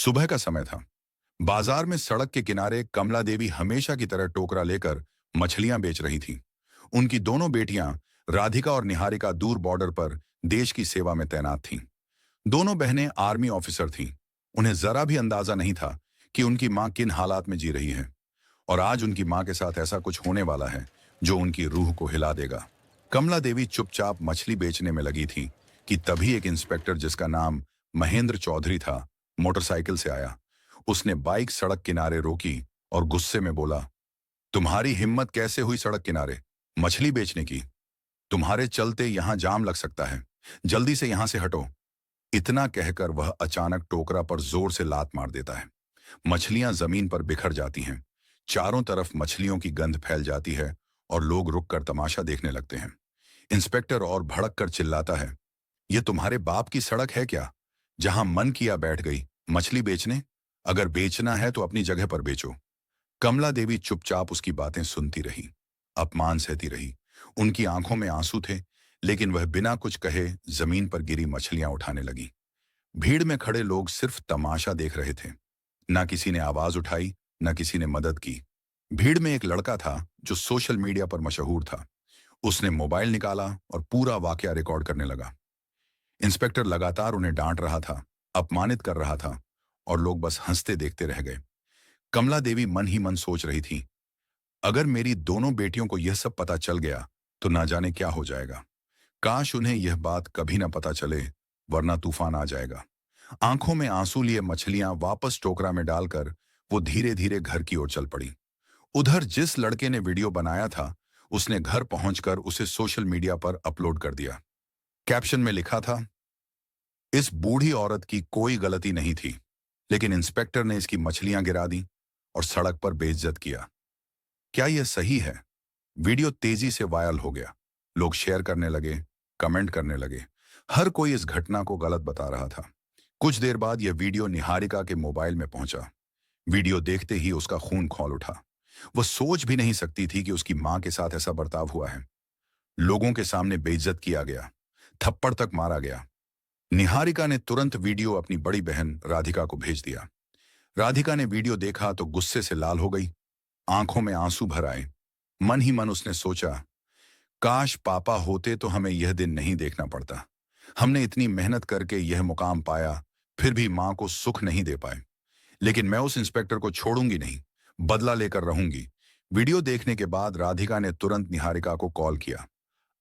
सुबह का समय था। बाजार में सड़क के किनारे कमला देवी हमेशा की तरह टोकरा लेकर मछलियां बेच रही थीं। उनकी दोनों बेटियां राधिका और निहारिका दूर बॉर्डर पर देश की सेवा में तैनात थीं। दोनों बहनें आर्मी ऑफिसर थीं। उन्हें जरा भी अंदाजा नहीं था कि उनकी मां किन हालात में जी रही है और आज उनकी मां के साथ ऐसा कुछ होने वाला है जो उनकी रूह को हिला देगा। कमला देवी चुपचाप मछली बेचने में लगी थी कि तभी एक इंस्पेक्टर जिसका नाम महेंद्र चौधरी था, मोटरसाइकिल से आया। उसने बाइक सड़क किनारे रोकी और गुस्से में बोला, तुम्हारी हिम्मत कैसे हुई सड़क किनारे मछली बेचने की? तुम्हारे चलते यहां जाम लग सकता है, जल्दी से यहां से हटो। इतना कहकर वह अचानक टोकरा पर जोर से लात मार देता है। मछलियां जमीन पर बिखर जाती हैं। चारों तरफ मछलियों की गंध फैल जाती है और लोग रुककर तमाशा देखने लगते हैं। इंस्पेक्टर और भड़क कर चिल्लाता है, ये तुम्हारे बाप की सड़क है क्या, जहां मन किया बैठ गई मछली बेचने? अगर बेचना है तो अपनी जगह पर बेचो। कमला देवी चुपचाप उसकी बातें सुनती रही, अपमान सहती रही। उनकी आंखों में आंसू थे, लेकिन वह बिना कुछ कहे जमीन पर गिरी मछलियां उठाने लगी। भीड़ में खड़े लोग सिर्फ तमाशा देख रहे थे। ना किसी ने आवाज उठाई, ना किसी ने मदद की। भीड़ में एक लड़का था जो सोशल मीडिया पर मशहूर था। उसने मोबाइल निकाला और पूरा वाकया रिकॉर्ड करने लगा। इंस्पेक्टर लगातार उन्हें डांट रहा था, अपमानित कर रहा था और लोग बस हंसते देखते रह गए। कमला देवी मन ही मन सोच रही थी, अगर मेरी दोनों बेटियों को यह सब पता चल गया तो ना जाने क्या हो जाएगा। काश उन्हें यह बात कभी ना पता चले, वरना तूफान आ जाएगा। आंखों में आंसू लिए मछलियां वापस टोकरा में डालकर वो धीरे धीरे घर की ओर चल पड़ी। उधर जिस लड़के ने वीडियो बनाया था, उसने घर पहुंचकर उसे सोशल मीडिया पर अपलोड कर दिया। कैप्शन में लिखा था, इस बूढ़ी औरत की कोई गलती नहीं थी, लेकिन इंस्पेक्टर ने इसकी मछलियां गिरा दी और सड़क पर बेइज्जत किया। क्या यह सही है? वीडियो तेजी से वायरल हो गया। लोग शेयर करने लगे, कमेंट करने लगे। हर कोई इस घटना को गलत बता रहा था। कुछ देर बाद यह वीडियो निहारिका के मोबाइल में पहुंचा। वीडियो देखते ही उसका खून खौल उठा। वह सोच भी नहीं सकती थी कि उसकी मां के साथ ऐसा बर्ताव हुआ है। लोगों के सामने बेइज्जत किया गया, थप्पड़ तक मारा गया। निहारिका ने तुरंत वीडियो अपनी बड़ी बहन राधिका को भेज दिया। राधिका ने वीडियो देखा तो गुस्से से लाल हो गई, आंखों में आंसू भर आए। मन ही मन उसने सोचा, काश पापा होते तो हमें यह दिन नहीं देखना पड़ता। हमने इतनी मेहनत करके यह मुकाम पाया, फिर भी मां को सुख नहीं दे पाए। लेकिन मैं उस इंस्पेक्टर को छोड़ूंगी नहीं, बदला लेकर रहूंगी। वीडियो देखने के बाद राधिका ने तुरंत निहारिका को कॉल किया।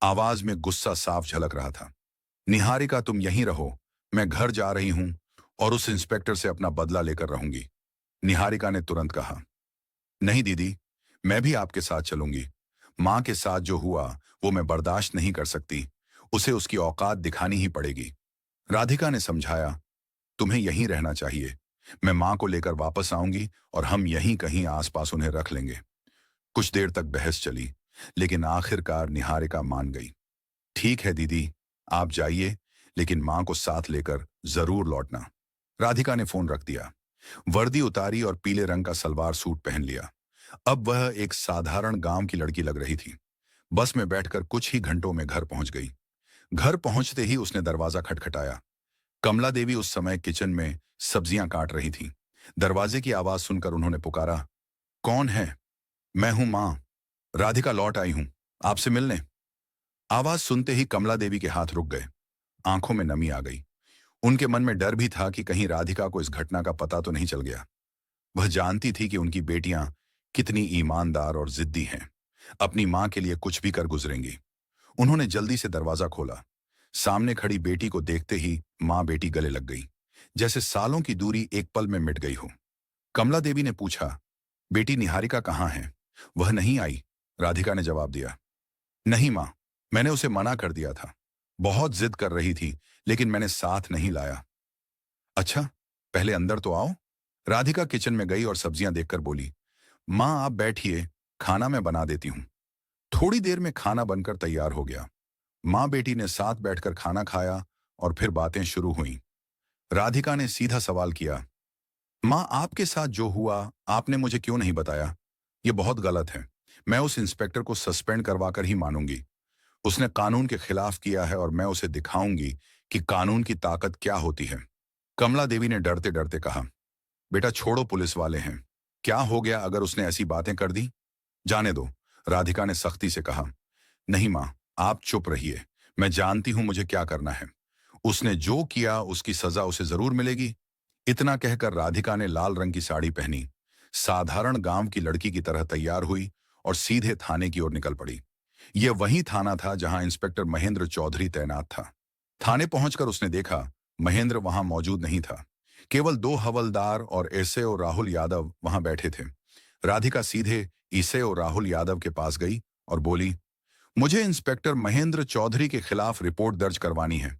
आवाज में गुस्सा साफ झलक रहा था। निहारिका, तुम यहीं रहो, मैं घर जा रही हूं और उस इंस्पेक्टर से अपना बदला लेकर रहूंगी। निहारिका ने तुरंत कहा, नहीं दीदी, मैं भी आपके साथ चलूंगी। मां के साथ जो हुआ वो मैं बर्दाश्त नहीं कर सकती। उसे उसकी औकात दिखानी ही पड़ेगी। राधिका ने समझाया, तुम्हें यहीं रहना चाहिए। मैं मां को लेकर वापस आऊंगी और हम यहीं कहीं आसपास उन्हें रख लेंगे। कुछ देर तक बहस चली, लेकिन आखिरकार निहारिका मान गई। ठीक है दीदी, आप जाइए, लेकिन मां को साथ लेकर जरूर लौटना। राधिका ने फोन रख दिया, वर्दी उतारी और पीले रंग का सलवार सूट पहन लिया। अब वह एक साधारण गांव की लड़की लग रही थी। बस में बैठकर कुछ ही घंटों में घर पहुंच गई। घर पहुंचते ही उसने दरवाजा खटखटाया। कमला देवी उस समय किचन में सब्जियां काट रही थी। दरवाजे की आवाज सुनकर उन्होंने पुकारा, कौन है? मैं हूं मां, राधिका लौट आई हूं आपसे मिलने। आवाज सुनते ही कमला देवी के हाथ रुक गए, आंखों में नमी आ गई। उनके मन में डर भी था कि कहीं राधिका को इस घटना का पता तो नहीं चल गया। वह जानती थी कि उनकी बेटियां कितनी ईमानदार और जिद्दी हैं, अपनी मां के लिए कुछ भी कर गुजरेंगी। उन्होंने जल्दी से दरवाजा खोला। सामने खड़ी बेटी को देखते ही मां बेटी गले लग गई, जैसे सालों की दूरी एक पल में मिट गई हो। कमला देवी ने पूछा, बेटी निहारिका कहाँ है? वह नहीं आई, राधिका ने जवाब दिया। नहीं मां, मैंने उसे मना कर दिया था। बहुत जिद कर रही थी, लेकिन मैंने साथ नहीं लाया। अच्छा, पहले अंदर तो आओ। राधिका किचन में गई और सब्जियां देखकर बोली, मां आप बैठिए, खाना मैं बना देती हूं। थोड़ी देर में खाना बनकर तैयार हो गया। मां बेटी ने साथ बैठकर खाना खाया और फिर बातें शुरू हुईं। राधिका ने सीधा सवाल किया, मां आपके साथ जो हुआ आपने मुझे क्यों नहीं बताया? यह बहुत गलत है। मैं उस इंस्पेक्टर को सस्पेंड करवाकर ही मानूंगी। उसने कानून के खिलाफ किया है और मैं उसे दिखाऊंगी कि कानून की ताकत क्या होती है। कमला देवी ने डरते डरते कहा, बेटा छोड़ो, पुलिस वाले हैं। क्या हो गया अगर उसने ऐसी बातें कर दी? जाने दो, राधिका ने सख्ती से कहा। नहीं माँ, आप चुप रहिए। मैं जानती हूं मुझे क्या करना है। उसने जो किया उसकी सजा उसे जरूर मिलेगी। इतना कहकर राधिका ने लाल रंग की साड़ी पहनी, साधारण गांव की लड़की की तरह तैयार हुई और सीधे थाने की ओर निकल पड़ी। यह वही थाना था जहां इंस्पेक्टर महेंद्र चौधरी तैनात था। थाने पहुंचकर उसने देखा, महेंद्र वहां मौजूद नहीं था। केवल दो हवलदार और एसए और राहुल यादव वहां बैठे थे। राधिका सीधे ईसे और राहुल यादव के पास गई और बोली, मुझे इंस्पेक्टर महेंद्र चौधरी के खिलाफ रिपोर्ट दर्ज करवानी है।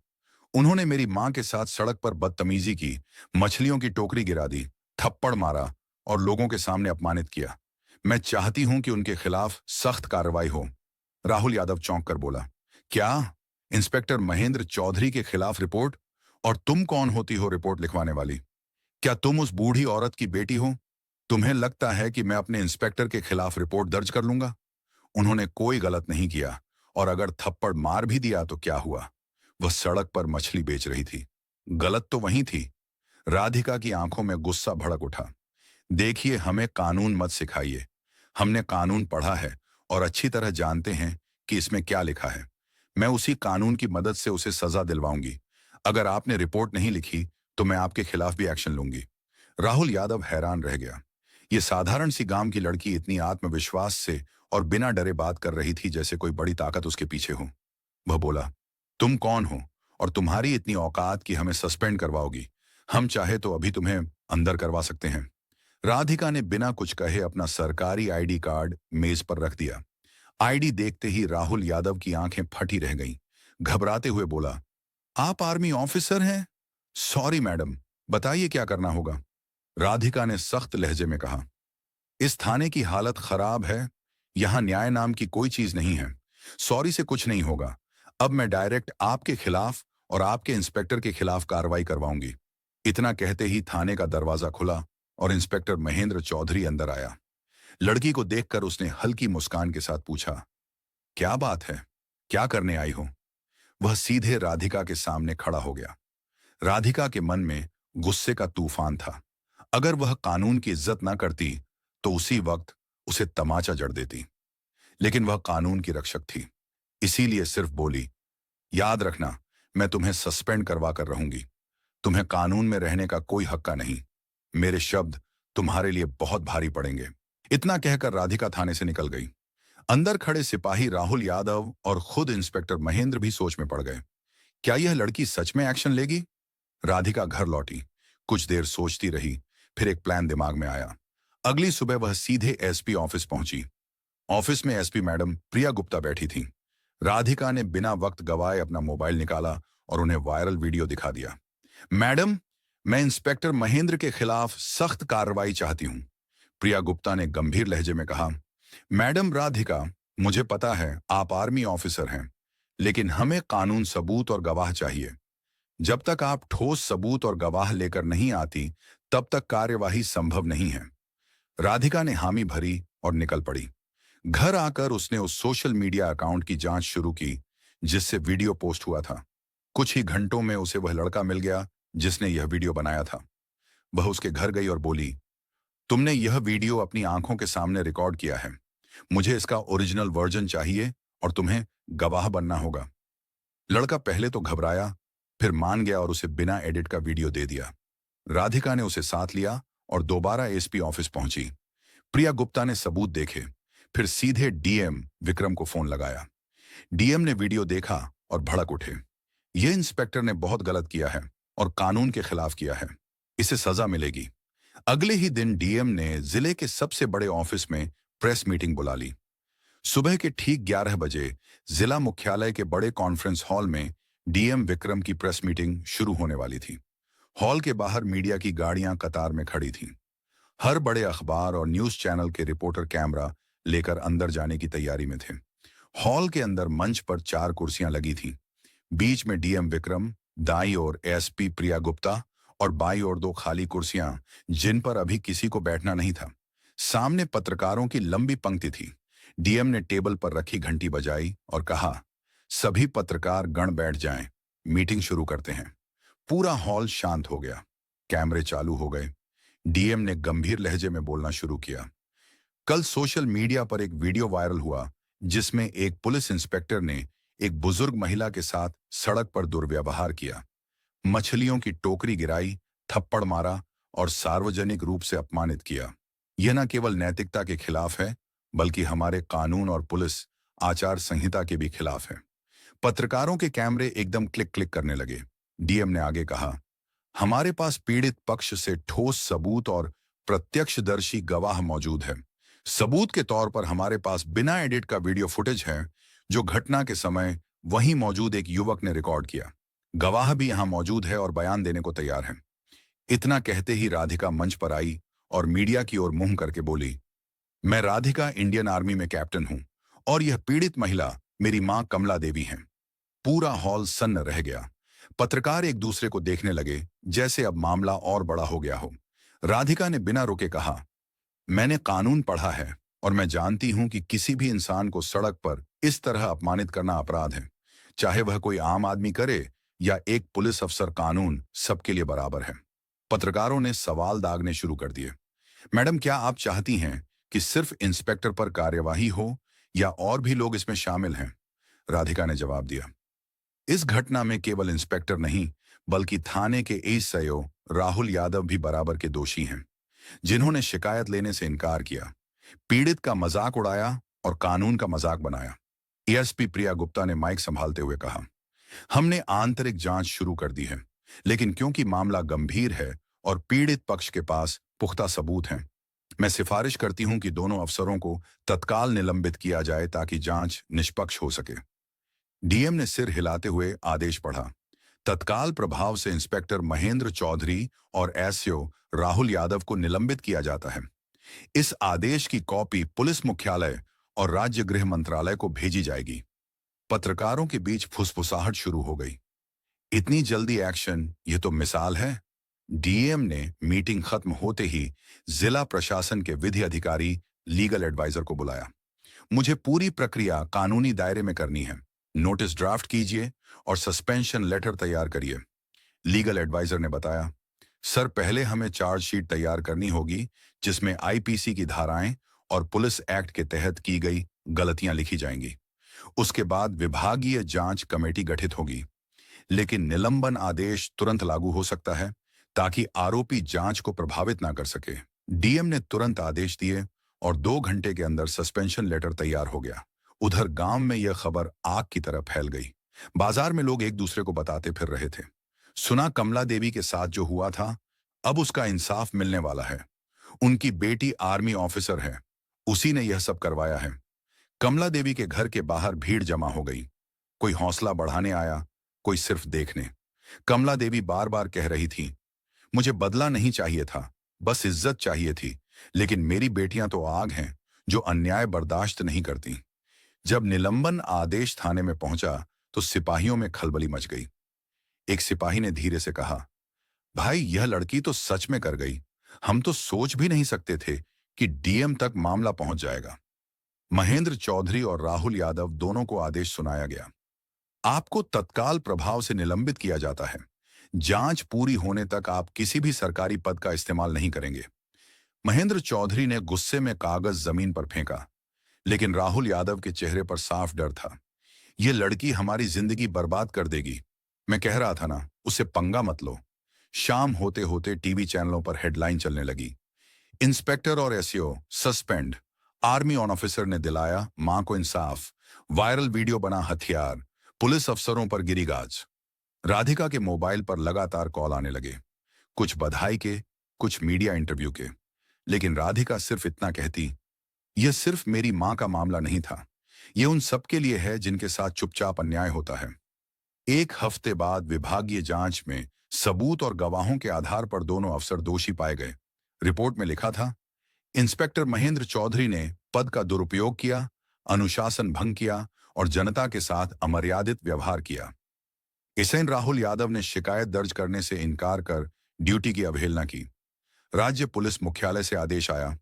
उन्होंने मेरी मां के साथ सड़क पर बदतमीजी की, मछलियों की टोकरी गिरा दी, थप्पड़ मारा और लोगों के सामने अपमानित किया। मैं चाहती हूं कि उनके खिलाफ सख्त कार्रवाई हो। राहुल यादव चौंक कर बोला, क्या? इंस्पेक्टर महेंद्र चौधरी के खिलाफ रिपोर्ट? और तुम कौन होती हो रिपोर्ट लिखवाने वाली? क्या तुम उस बूढ़ी औरत की बेटी हो? तुम्हें लगता है कि मैं अपने इंस्पेक्टर के खिलाफ रिपोर्ट दर्ज कर लूंगा? उन्होंने कोई गलत नहीं किया, और अगर थप्पड़ मार भी दिया तो क्या हुआ? वह सड़क पर मछली बेच रही थी। गलत तो वही थी। राधिका की आंखों में गुस्सा भड़क उठा। देखिए, हमें कानून मत सिखाइए। हमने कानून पढ़ा है और अच्छी तरह जानते हैं कि इसमें क्या लिखा है। मैं उसी कानून की मदद से उसे सजा दिलवाऊंगी। अगर आपने रिपोर्ट नहीं लिखी तो मैं आपके खिलाफ भी एक्शन लूंगी। राहुल यादव हैरान रह गया। ये साधारण सी गांव की लड़की इतनी आत्मविश्वास से और बिना डरे बात कर रही थी जैसे कोई बड़ी ताकत उसके पीछे हो। वह बोला, तुम कौन हो और तुम्हारी इतनी औकात कि हमें सस्पेंड करवाओगी? हम चाहे तो अभी तुम्हें अंदर करवा सकते हैं। राधिका ने बिना कुछ कहे अपना सरकारी आईडी कार्ड मेज पर रख दिया। आईडी देखते ही राहुल यादव की आंखें फटी रह गईं। घबराते हुए बोला, आप आर्मी ऑफिसर हैं? सॉरी मैडम, बताइए क्या करना होगा? राधिका ने सख्त लहजे में कहा, इस थाने की हालत खराब है। यहां न्याय नाम की कोई चीज नहीं है। सॉरी से कुछ नहीं होगा। अब मैं डायरेक्ट आपके खिलाफ और आपके इंस्पेक्टर के खिलाफ कार्रवाई करवाऊंगी। इतना कहते ही थाने का दरवाजा खुला और इंस्पेक्टर महेंद्र चौधरी अंदर आया। लड़की को देखकर उसने हल्की मुस्कान के साथ पूछा, क्या बात है? क्या करने आई हो? वह सीधे राधिका के सामने खड़ा हो गया। राधिका के मन में गुस्से का तूफान था। अगर वह कानून की इज्जत ना करती तो उसी वक्त उसे तमाचा जड़ देती। लेकिन वह कानून की रक्षक थी, इसीलिए सिर्फ बोली, याद रखना, मैं तुम्हें सस्पेंड करवा कर रहूंगी। तुम्हें कानून में रहने का कोई हक्का नहीं। मेरे शब्द तुम्हारे लिए बहुत भारी पड़ेंगे। इतना कहकर राधिका थाने से निकल गई। अंदर खड़े सिपाही राहुल यादव और खुद इंस्पेक्टर महेंद्र भी सोच में पड़ गए। क्या यह लड़की सच में एक्शन लेगी? राधिका घर लौटी, कुछ देर सोचती रही, फिर एक प्लान दिमाग में आया। अगली सुबह वह सीधे एसपी ऑफिस पहुंची। ऑफिस में एसपी मैडम प्रिया गुप्ता बैठी थीं। राधिका ने बिना वक्त गवाए अपना मोबाइल निकाला और उन्हें वायरल वीडियो दिखा दिया। मैडम, मैं इंस्पेक्टर महेंद्र के खिलाफ सख्त कार्रवाई चाहती हूं, प्रिया गुप्ता ने गंभीर लहजे में कहा। मैडम राधिका, मुझे पता है आप आर्मी ऑफिसर हैं, लेकिन हमें कानून सबूत और गवाह चाहिए। जब तक आप ठोस सबूत और गवाह लेकर नहीं आती, तब तक कार्यवाही संभव नहीं है। राधिका ने हामी भरी और निकल पड़ी। घर आकर उसने उस सोशल मीडिया अकाउंट की जांच शुरू की जिससे वीडियो पोस्ट हुआ था। कुछ ही घंटों में उसे वह लड़का मिल गया जिसने यह वीडियो बनाया था। वह उसके घर गई और बोली, तुमने यह वीडियो अपनी आंखों के सामने रिकॉर्ड किया है। मुझे इसका ओरिजिनल वर्जन चाहिए और तुम्हें गवाह बनना होगा। लड़का पहले तो घबराया, फिर मान गया और उसे बिना एडिट का वीडियो दे दिया। राधिका ने उसे साथ लिया और दोबारा एसपी ऑफिस पहुंची। प्रिया गुप्ता ने सबूत देखे, फिर सीधे डीएम विक्रम को फोन लगाया। डीएम ने वीडियो देखा और भड़क उठे। यह इंस्पेक्टर ने बहुत गलत किया है और कानून के खिलाफ किया है। इसे सजा मिलेगी। अगले ही दिन डीएम ने जिले के सबसे बड़े ऑफिस में प्रेस मीटिंग बुला ली। सुबह के ठीक 11 बजे जिला मुख्यालय के बड़े कॉन्फ्रेंस हॉल में डीएम विक्रम की प्रेस मीटिंग शुरू होने वाली थी। हॉल के बाहर मीडिया की गाड़ियां कतार में खड़ी थीं। हर बड़े अखबार और न्यूज चैनल के रिपोर्टर कैमरा लेकर अंदर जाने की तैयारी में थे। हॉल के अंदर मंच पर 4 कुर्सियां लगी थीं। बीच में डीएम विक्रम, दाईं ओर एसपी प्रिया गुप्ता और बाईं ओर 2 खाली कुर्सियां जिन पर अभी किसी को बैठना नहीं था। सामने पत्रकारों की लंबी पंक्ति थी। डीएम ने टेबल पर रखी घंटी बजाई और कहा, सभी पत्रकार गण बैठ जाएं, मीटिंग शुरू करते हैं। पूरा हॉल शांत हो गया। कैमरे चालू हो गए। डीएम ने गंभीर लहजे में बोलना शुरू किया। कल सोशल मीडिया पर एक वीडियो वायरल हुआ जिसमें एक पुलिस इंस्पेक्टर ने एक बुजुर्ग महिला के साथ सड़क पर दुर्व्यवहार किया, मछलियों की टोकरी गिराई, थप्पड़ मारा और सार्वजनिक रूप से अपमानित किया। यह न केवल नैतिकता के खिलाफ है, बल्कि हमारे कानून और पुलिस आचार संहिता के भी खिलाफ है। पत्रकारों के कैमरे एकदम क्लिक क्लिक करने लगे। डीएम ने आगे कहा, हमारे पास पीड़ित पक्ष से ठोस सबूत और प्रत्यक्षदर्शी गवाह मौजूद है। सबूत के तौर पर हमारे पास बिना एडिट का वीडियो फुटेज है जो घटना के समय वहीं मौजूद एक युवक ने रिकॉर्ड किया। गवाह भी यहां मौजूद है और बयान देने को तैयार है। इतना कहते ही राधिका मंच पर आई और मीडिया की ओर मुंह करके बोली, मैं राधिका इंडियन आर्मी में कैप्टन हूं और यह पीड़ित महिला मेरी मां कमला देवी है। पूरा हॉल सन्न रह गया। पत्रकार एक दूसरे को देखने लगे जैसे अब मामला और बड़ा हो गया हो। राधिका ने बिना रुके कहा, मैंने कानून पढ़ा है और मैं जानती हूं कि किसी भी इंसान को सड़क पर इस तरह अपमानित करना अपराध है। चाहे वह कोई आम आदमी करे या एक पुलिस अफसर, कानून सबके लिए बराबर है। पत्रकारों ने सवाल दागने शुरू कर दिए। मैडम, क्या आप चाहती हैं कि सिर्फ इंस्पेक्टर पर कार्यवाही हो या और भी लोग इसमें शामिल हैं? राधिका ने जवाब दिया, इस घटना में केवल इंस्पेक्टर नहीं, बल्कि थाने के एसआईओ राहुल यादव भी बराबर के दोषी हैं, जिन्होंने शिकायत लेने से इनकार किया, पीड़ित का मजाक उड़ाया और कानून का मजाक बनाया। एएसपी प्रिया गुप्ता ने माइक संभालते हुए कहा, हमने आंतरिक जांच शुरू कर दी है, लेकिन क्योंकि मामला गंभीर है और पीड़ित पक्ष के पास पुख्ता सबूत हैं, मैं सिफारिश करती हूं कि दोनों अफसरों को तत्काल निलंबित किया जाए ताकि जांच निष्पक्ष हो सके। डीएम ने सिर हिलाते हुए आदेश पढ़ा। तत्काल प्रभाव से इंस्पेक्टर महेंद्र चौधरी और एसओ राहुल यादव को निलंबित किया जाता है। इस आदेश की कॉपी पुलिस मुख्यालय और राज्य गृह मंत्रालय को भेजी जाएगी। पत्रकारों के बीच फुसफुसाहट शुरू हो गई। इतनी जल्दी एक्शन, ये तो मिसाल है। डीएम ने मीटिंग खत्म होते ही जिला प्रशासन के विधि अधिकारी लीगल एडवाइजर को बुलाया। मुझे पूरी प्रक्रिया कानूनी दायरे में करनी है। नोटिस ड्राफ्ट कीजिए और सस्पेंशन लेटर तैयार करिए। लीगल एडवाइजर ने बताया, सर, पहले हमें चार्जशीट तैयार करनी होगी जिसमें आईपीसी की धाराएं और पुलिस एक्ट के तहत की गई गलतियां लिखी जाएंगी। उसके बाद विभागीय जांच कमेटी गठित होगी, लेकिन निलंबन आदेश तुरंत लागू हो सकता है ताकि आरोपी जांच को प्रभावित ना कर सके। डीएम ने तुरंत आदेश दिए और 2 घंटे के अंदर सस्पेंशन लेटर तैयार हो गया। उधर गांव में यह खबर आग की तरह फैल गई। बाजार में लोग एक दूसरे को बताते फिर रहे थे, सुना कमला देवी के साथ जो हुआ था, अब उसका इंसाफ मिलने वाला है। उनकी बेटी आर्मी ऑफिसर है, उसी ने यह सब करवाया है। कमला देवी के घर के बाहर भीड़ जमा हो गई। कोई हौसला बढ़ाने आया, कोई सिर्फ देखने। कमला देवी बार बार कह रही थी, मुझे बदला नहीं चाहिए था, बस इज्जत चाहिए थी, लेकिन मेरी बेटियां तो आग हैं जो अन्याय बर्दाश्त नहीं करती। जब निलंबन आदेश थाने में पहुंचा तो सिपाहियों में खलबली मच गई। एक सिपाही ने धीरे से कहा, भाई, यह लड़की तो सच में कर गई। हम तो सोच भी नहीं सकते थे कि डीएम तक मामला पहुंच जाएगा। महेंद्र चौधरी और राहुल यादव दोनों को आदेश सुनाया गया। आपको तत्काल प्रभाव से निलंबित किया जाता है। जांच पूरी होने तक आप किसी भी सरकारी पद का इस्तेमाल नहीं करेंगे। महेंद्र चौधरी ने गुस्से में कागज जमीन पर फेंका, लेकिन राहुल यादव के चेहरे पर साफ डर था। यह लड़की हमारी जिंदगी बर्बाद कर देगी। मैं कह रहा था ना, उससे पंगा मत लो। शाम होते होते टीवी चैनलों पर हेडलाइन चलने लगी, इंस्पेक्टर और SO suspend, army on officer ने दिलाया मां को इंसाफ, वायरल वीडियो बना हथियार, पुलिस अफसरों पर गिरी गाज। राधिका के मोबाइल पर लगातार कॉल आने लगे, कुछ बधाई के, कुछ मीडिया इंटरव्यू के। लेकिन राधिका सिर्फ इतना कहती, यह सिर्फ मेरी मां का मामला नहीं था, यह उन सबके लिए है जिनके साथ चुपचाप अन्याय होता है। 1 हफ्ते बाद विभागीय जांच में सबूत और गवाहों के आधार पर दोनों अफसर दोषी पाए गए। रिपोर्ट में लिखा था, इंस्पेक्टर महेंद्र चौधरी ने पद का दुरुपयोग किया, अनुशासन भंग किया और जनता के साथ अमर्यादित व्यवहार किया। एसएन राहुल यादव ने शिकायत दर्ज करने से इनकार कर ड्यूटी की अवहेलना की। राज्य पुलिस मुख्यालय से आदेश आया,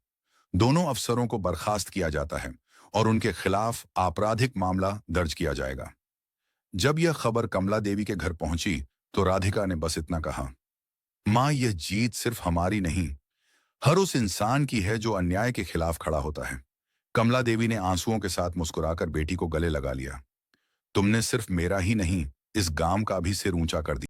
दोनों अफसरों को बर्खास्त किया जाता है और उनके खिलाफ आपराधिक मामला दर्ज किया जाएगा। जब यह खबर कमला देवी के घर पहुंची तो राधिका ने बस इतना कहा, मां, यह जीत सिर्फ हमारी नहीं, हर उस इंसान की है जो अन्याय के खिलाफ खड़ा होता है। कमला देवी ने आंसुओं के साथ मुस्कुराकर बेटी को गले लगा लिया। तुमने सिर्फ मेरा ही नहीं, इस गांव का भी सिर ऊंचा कर दिया।